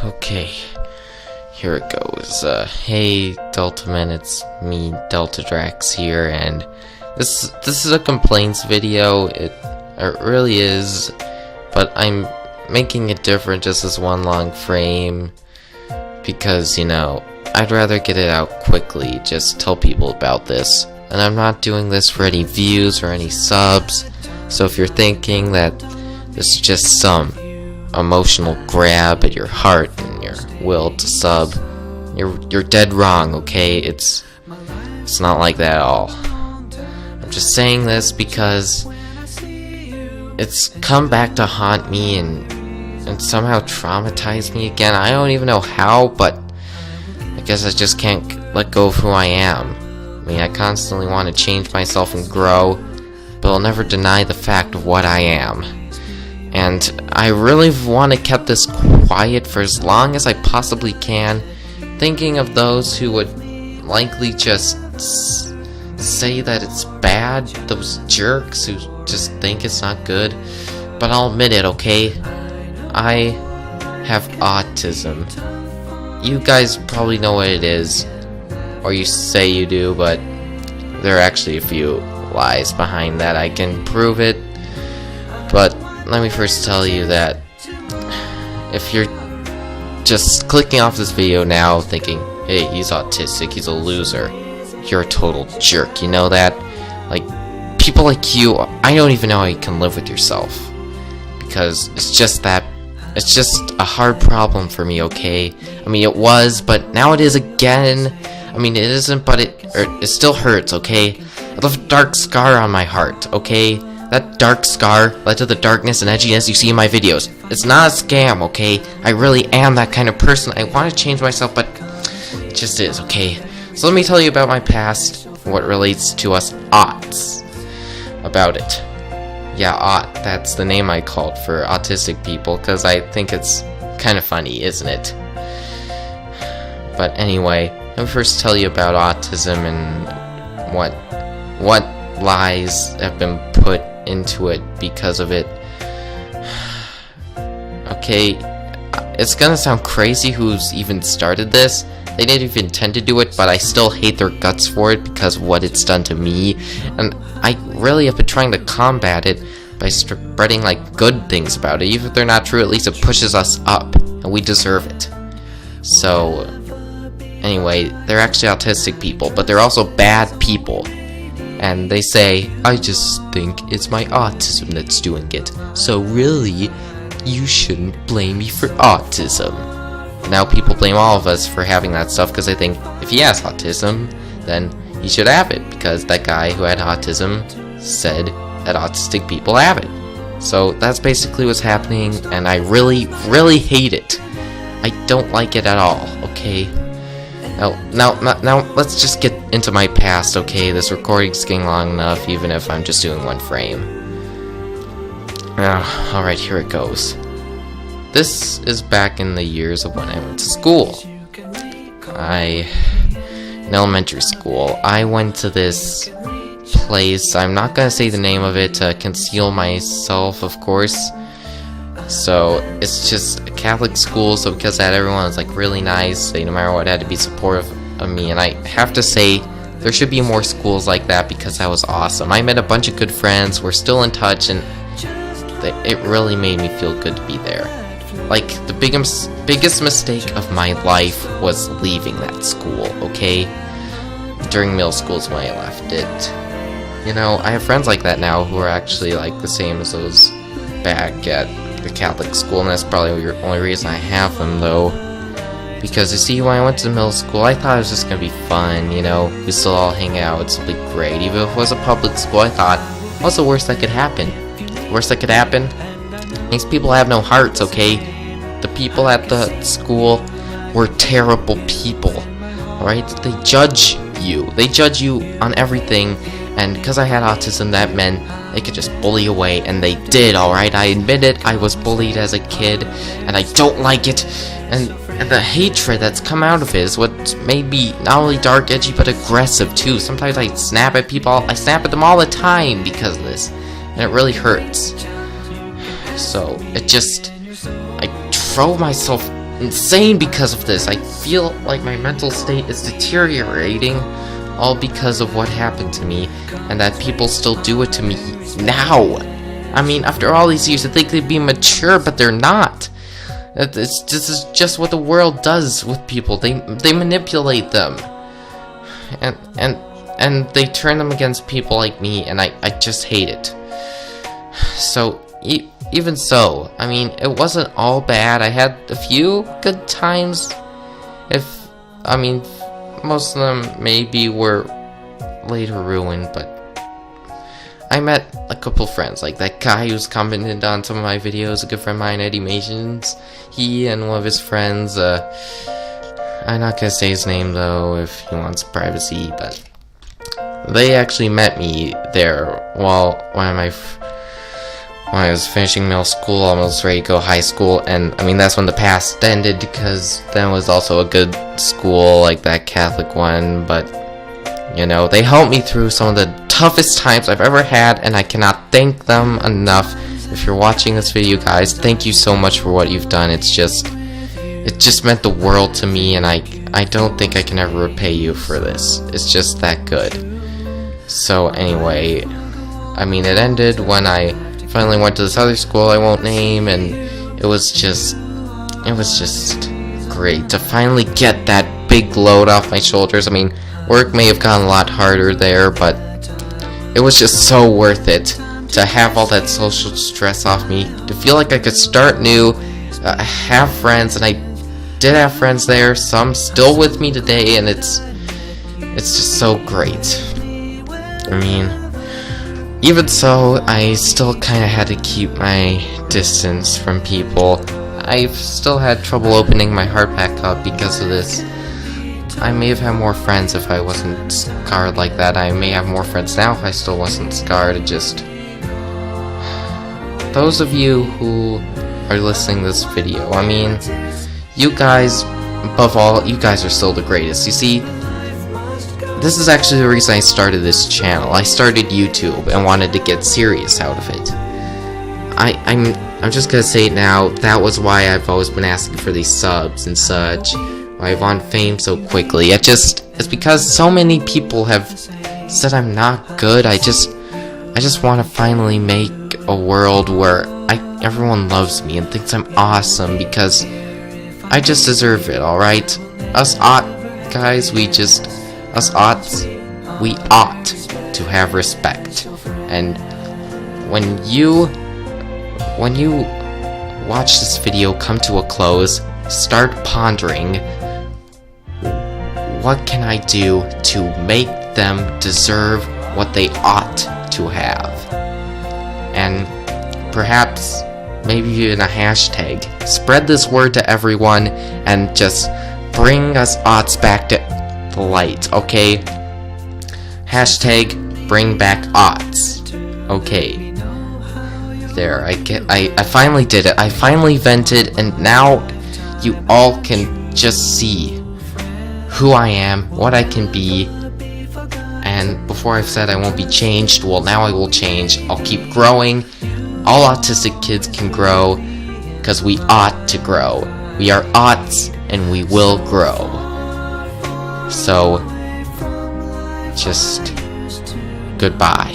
Okay, here it goes. Hey Delta Men, it's me, Delta Drax here, and this is a complaints video. It really is, but I'm making it different, just as one long frame, because I'd rather get it out quickly. Just tell people about this, and I'm not doing this for any views or any subs. So if you're thinking that this is just some emotional grab at your heart and your will to sub, you're dead wrong, okay? It's not like that at all. I'm just saying this because it's come back to haunt me and somehow traumatize me again. I don't even know how, but I guess I just can't let go of who I am. I mean, I constantly want to change myself and grow, but I'll never deny the fact of what I am. And I really want to keep this quiet for as long as I possibly can, thinking of those who would likely just say that it's bad, those jerks who just think it's not good. But I'll admit it, okay? I have autism. You guys probably know what it is, or you say you do, but there are actually a few lies behind that. I can prove it, but let me first tell you that if you're just clicking off this video now thinking, hey, he's autistic, he's a loser, you're a total jerk, you know that? Like, people like you, I don't even know how you can live with yourself, because it's just a hard problem for me, okay? I mean, it was, but now it is again. I mean, it isn't, but it still hurts, okay? I left a dark scar on my heart, okay? That dark scar led to the darkness and edginess you see in my videos. It's not a scam, okay? I really am that kind of person. I want to change myself, but it just is, okay? So let me tell you about my past, what relates to us aughts about it. Yeah, aught, that's the name I called for autistic people, because I think it's kind of funny, isn't it? But anyway, let me first tell you about autism and what lies have been put into it because of it. Okay, it's gonna sound crazy who's even started this. They didn't even intend to do it, but I still hate their guts for it because of what it's done to me. And I really have been trying to combat it by spreading like good things about it. Even if they're not true, at least it pushes us up, and we deserve it. So anyway, they're actually autistic people, but they're also bad people. And they say, I just think it's my autism that's doing it. So really, you shouldn't blame me for autism. Now people blame all of us for having that stuff because they think if he has autism, then he should have it, because that guy who had autism said that autistic people have it. So that's basically what's happening, and I really, really hate it. I don't like it at all, okay? Now, let's just get into my past, okay? This recording's getting long enough, even if I'm just doing one frame. Alright, here it goes. This is back in the years of when I went to school. In elementary school, I went to this place. I'm not gonna say the name of it to conceal myself, of course. So it's just a Catholic school, so because that everyone was like really nice, they no matter what had to be supportive of me, and I have to say there should be more schools like that because that was awesome. I met a bunch of good friends, we're still in touch, and it really made me feel good to be there. Like, the biggest mistake of my life was leaving that school, okay? During middle school is when I left it. I have friends like that now who are actually like the same as those back at the Catholic school, and that's probably the only reason I have them, though. Because you see, when I went to middle school, I thought it was just gonna be fun, we still all hang out, it's be great. Even if it was a public school, I thought, what's the worst that could happen? The worst that could happen? These people have no hearts, okay? The people at the school were terrible people, alright? They judge you. They judge you on everything, and because I had autism, that meant they could just bully away, and they did, alright? I admit it, I was bullied as a kid, and I don't like it, and the hatred that's come out of it is what made me not only dark, edgy, but aggressive too. Sometimes I snap at people, I snap at them all the time because of this, and it really hurts. So, it just drove myself insane because of this. I feel like my mental state is deteriorating, all because of what happened to me, and that people still do it to me now. I mean, after all these years, I think they'd be mature, but they're not. This is just what the world does with people. They manipulate them, and they turn them against people like me, and I just hate it. So even so, I mean, it wasn't all bad. I had a few good times. Most of them maybe were later ruined, but I met a couple friends, like that guy who's commented on some of my videos, a good friend of mine, Eddie Mations. He and one of his friends, I'm not gonna say his name though, if he wants privacy, but they actually met me there when I was finishing middle school, almost ready to go high school, and I mean, that's when the past ended, because then was also a good school, like that Catholic one, but, you know, they helped me through some of the toughest times I've ever had, and I cannot thank them enough. If you're watching this video, guys, thank you so much for what you've done. It just meant the world to me, and I don't think I can ever repay you for this. It's just that good. So anyway, I mean, it ended when I finally went to this other school I won't name, and it was just great to finally get that big load off my shoulders. I mean, work may have gotten a lot harder there, but it was just so worth it to have all that social stress off me, to feel like I could start new, have friends, and I did have friends there, some still with me today, and it's just so great. I mean, even so, I still kind of had to keep my distance from people. I've still had trouble opening my heart back up because of this. I may have had more friends if I wasn't scarred like that. I may have more friends now if I still wasn't scarred. It just... Those of you who are listening to this video, I mean, you guys, above all, you guys are still the greatest. You see, this is actually the reason I started this channel. I started YouTube and wanted to get serious out of it. I'm just gonna say it now, that was why I've always been asking for these subs and such, why I want fame so quickly. It's because so many people have said I'm not good. I just want to finally make a world where everyone loves me and thinks I'm awesome, because I just deserve it, alright? Us guys, we ought to have respect. And when you watch this video come to a close, start pondering, what can I do to make them deserve what they ought to have? And perhaps maybe even a hashtag. Spread this word to everyone and just bring us oughts back to the light, okay? Hashtag bringbackauts. Okay. There, I finally did it. I finally vented, and now you all can just see who I am, what I can be. And before I've said I won't be changed, well, now I will change. I'll keep growing. All autistic kids can grow, because we ought to grow. We are oughts, and we will grow. So, just goodbye.